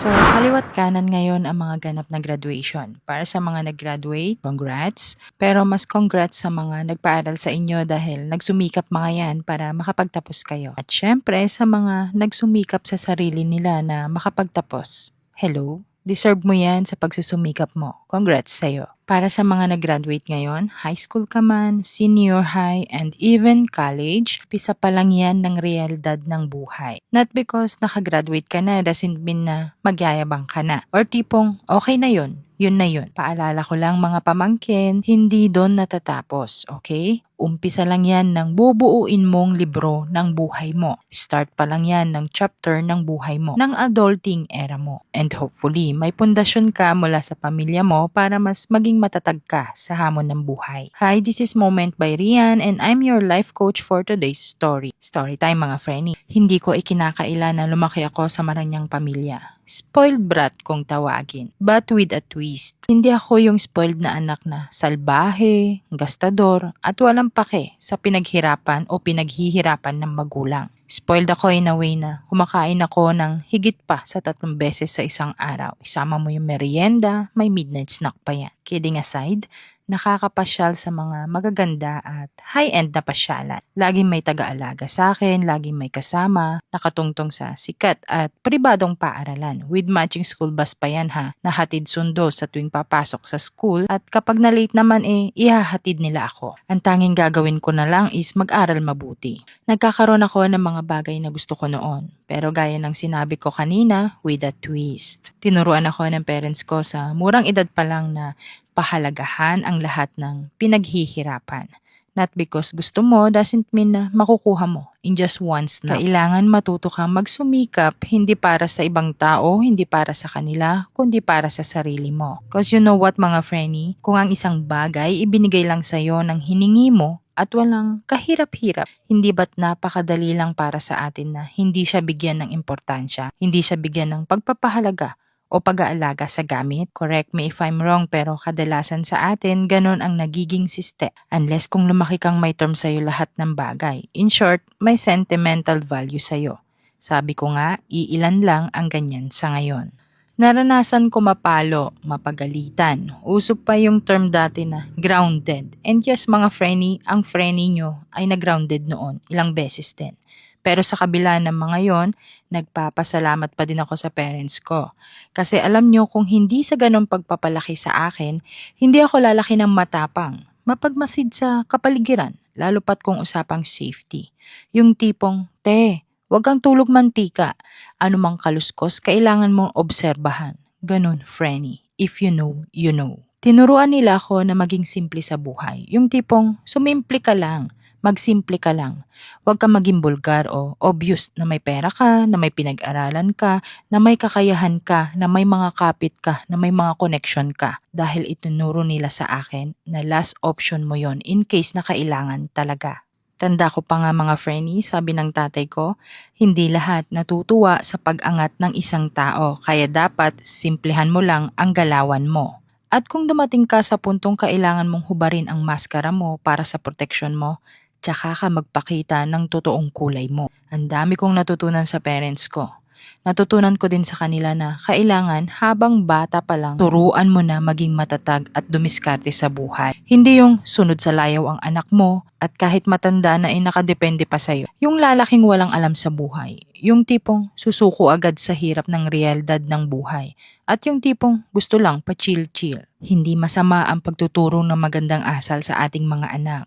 So, kaliwat kanan ngayon ang mga ganap na graduation. Para sa mga nag-graduate, congrats. Pero mas congrats sa mga nagpaaral sa inyo dahil nagsumikap mga yan para makapagtapos kayo. At syempre sa mga nagsumikap sa sarili nila na makapagtapos. Hello? Deserve mo yan sa pagsusumikap mo. Congrats sa'yo. Para sa mga nag-graduate ngayon, high school ka man, senior high, and even college, pisa pa lang yan ng realidad ng buhay. Not because nakagraduate ka na doesn't mean na magyayabang ka na. Or tipong okay na yun na yun. Paalala ko lang mga pamangkin, hindi doon natatapos, okay? Umpisa lang yan ng bubuuin mong libro ng buhay mo. Start pa lang yan ng chapter ng buhay mo, ng adulting era mo. And hopefully, may pundasyon ka mula sa pamilya mo para mas maging matatag ka sa hamon ng buhay. Hi, this is Moment by Rian and I'm your life coach for today's story. Story time mga friendly. Hindi ko ikinakaila na lumaki ako sa maranyang pamilya. Spoiled brat kung tawagin, but with a twist. Hindi ako yung spoiled na anak na salbahe, gastador, at walang pake sa pinaghirapan o pinaghihirapan ng magulang. Spoiled ako in a way na kumakain ako ng higit pa sa 3 beses sa isang araw. Isama mo yung merienda, may midnight snack pa yan. Kidding aside, nakakapasyal sa mga magaganda at high-end na pasyalan. Laging may taga-alaga sa akin, laging may kasama, nakatungtong sa sikat at pribadong paaralan. With matching school bus pa yan ha, nahatid sundo sa tuwing papasok sa school at kapag na-late naman ihahatid nila ako. Ang tanging gagawin ko na lang is mag-aral mabuti. Nagkakaroon ako ng mga bagay na gusto ko noon. Pero gaya ng sinabi ko kanina, with a twist. Tinuruan ako ng parents ko sa murang edad pa lang na pahalagahan ang lahat ng pinaghihirapan. Not because gusto mo doesn't mean na makukuha mo in just one snap. Kailangan matuto kang magsumikap hindi para sa ibang tao, hindi para sa kanila, kundi para sa sarili mo. Because you know what mga frenny, kung ang isang bagay ibinigay lang sa'yo ng hiningi mo, at walang kahirap-hirap, hindi ba't napakadali lang para sa atin na hindi siya bigyan ng importansya, hindi siya bigyan ng pagpapahalaga o pag-aalaga sa gamit? Correct me if I'm wrong, pero kadalasan sa atin, ganun ang nagiging system. Unless kung lumaki kang may term sa'yo lahat ng bagay. In short, may sentimental value sa'yo. Sabi ko nga, iilan lang ang ganyan sa ngayon. Naranasan ko mapalo, mapagalitan. Uso pa yung term dati na grounded. And yes mga frenny, ang frenny nyo ay na-grounded noon. Ilang beses din. Pero sa kabila ng mga yon, nagpapasalamat pa din ako sa parents ko. Kasi alam nyo kung hindi sa ganong pagpapalaki sa akin, hindi ako lalaki ng matapang. Mapagmasid sa kapaligiran, lalo pat kung usapang safety. Yung tipong, huwag kang tulog mantika. Ano mang kaluskos, kailangan mong obserbahan. Ganun, frenny. If you know, you know. Tinuruan nila ako na maging simple sa buhay. Yung tipong, sumimple ka lang. Magsimple ka lang. Huwag kang maging bulgar o obvious na may pera ka, na may pinag-aralan ka, na may kakayahan ka, na may mga kapit ka, na may mga connection ka. Dahil itinuro nila sa akin na last option mo yon in case na kailangan talaga. Tanda ko pa nga mga frenny, sabi ng tatay ko, hindi lahat natutuwa sa pag-angat ng isang tao, kaya dapat simplehan mo lang ang galawan mo. At kung dumating ka sa puntong kailangan mong hubarin ang maskara mo para sa proteksyon mo, tsaka ka magpakita ng totoong kulay mo. Ang dami kong natutunan sa parents ko. Natutunan ko din sa kanila na kailangan habang bata pa lang, turuan mo na maging matatag at dumiskarte sa buhay. Hindi yung sunod sa layaw ang anak mo at kahit matanda na nakadepende pa sa'yo. Yung lalaking walang alam sa buhay. Yung tipong susuko agad sa hirap ng realidad ng buhay. At yung tipong gusto lang pa-chill-chill. Hindi masama ang pagtuturo ng magandang asal sa ating mga anak.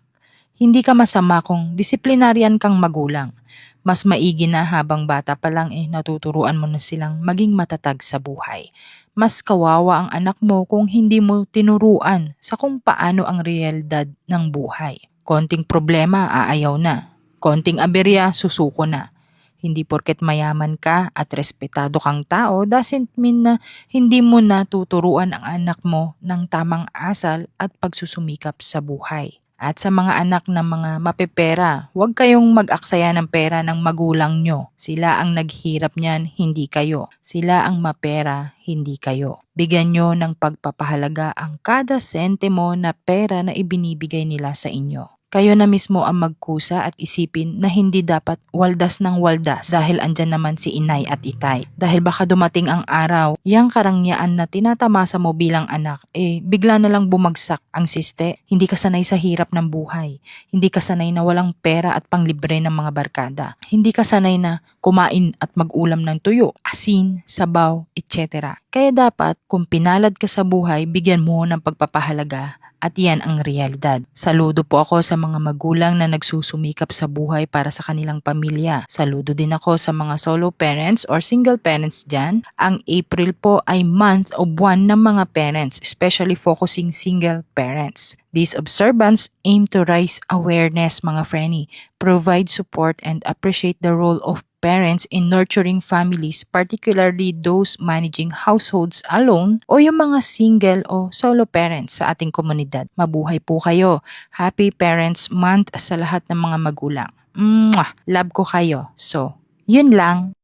Hindi ka masama kung disiplinaryan kang magulang. Mas maigi na habang bata pa lang natuturuan mo na silang maging matatag sa buhay. Mas kawawa ang anak mo kung hindi mo tinuruan sa kung paano ang realidad ng buhay. Konting problema, aayaw na. Konting aberya, susuko na. Hindi porket mayaman ka at respetado kang tao doesn't mean na hindi mo natuturuan ang anak mo ng tamang asal at pagsusumikap sa buhay. At sa mga anak ng mga mapepera, huwag kayong mag-aksaya ng pera ng magulang nyo. Sila ang naghirap niyan, hindi kayo. Sila ang mapera, hindi kayo. Bigyan nyo ng pagpapahalaga ang kada sentimo na pera na ibinibigay nila sa inyo. kayo na mismo ang magkusa at isipin na hindi dapat waldas ng waldas dahil andyan naman si inay at itay. Dahil baka dumating ang araw, yang karangyaan na tinatamasa mo bilang anak, bigla na lang bumagsak ang siste. Hindi ka sanay sa hirap ng buhay. Hindi ka sanay na walang pera at panglibre ng mga barkada. Hindi ka sanay na kumain at mag-ulam ng tuyo, asin, sabaw, etc. Kaya dapat kung pinalad ka sa buhay, bigyan mo ng pagpapahalaga at yan ang realidad. Saludo po ako sa mga magulang na nagsusumikap sa buhay para sa kanilang pamilya. Saludo din ako sa mga solo parents or single parents dyan. Ang April po ay month o buwan ng mga parents, especially focusing single parents. These observance aim to raise awareness mga frenny, provide support and appreciate the role of parents in nurturing families, particularly those managing households alone o yung mga single o solo parents sa ating komunidad. Mabuhay po kayo. Happy Parents Month sa lahat ng mga magulang. Mwah! Love ko kayo. So, yun lang.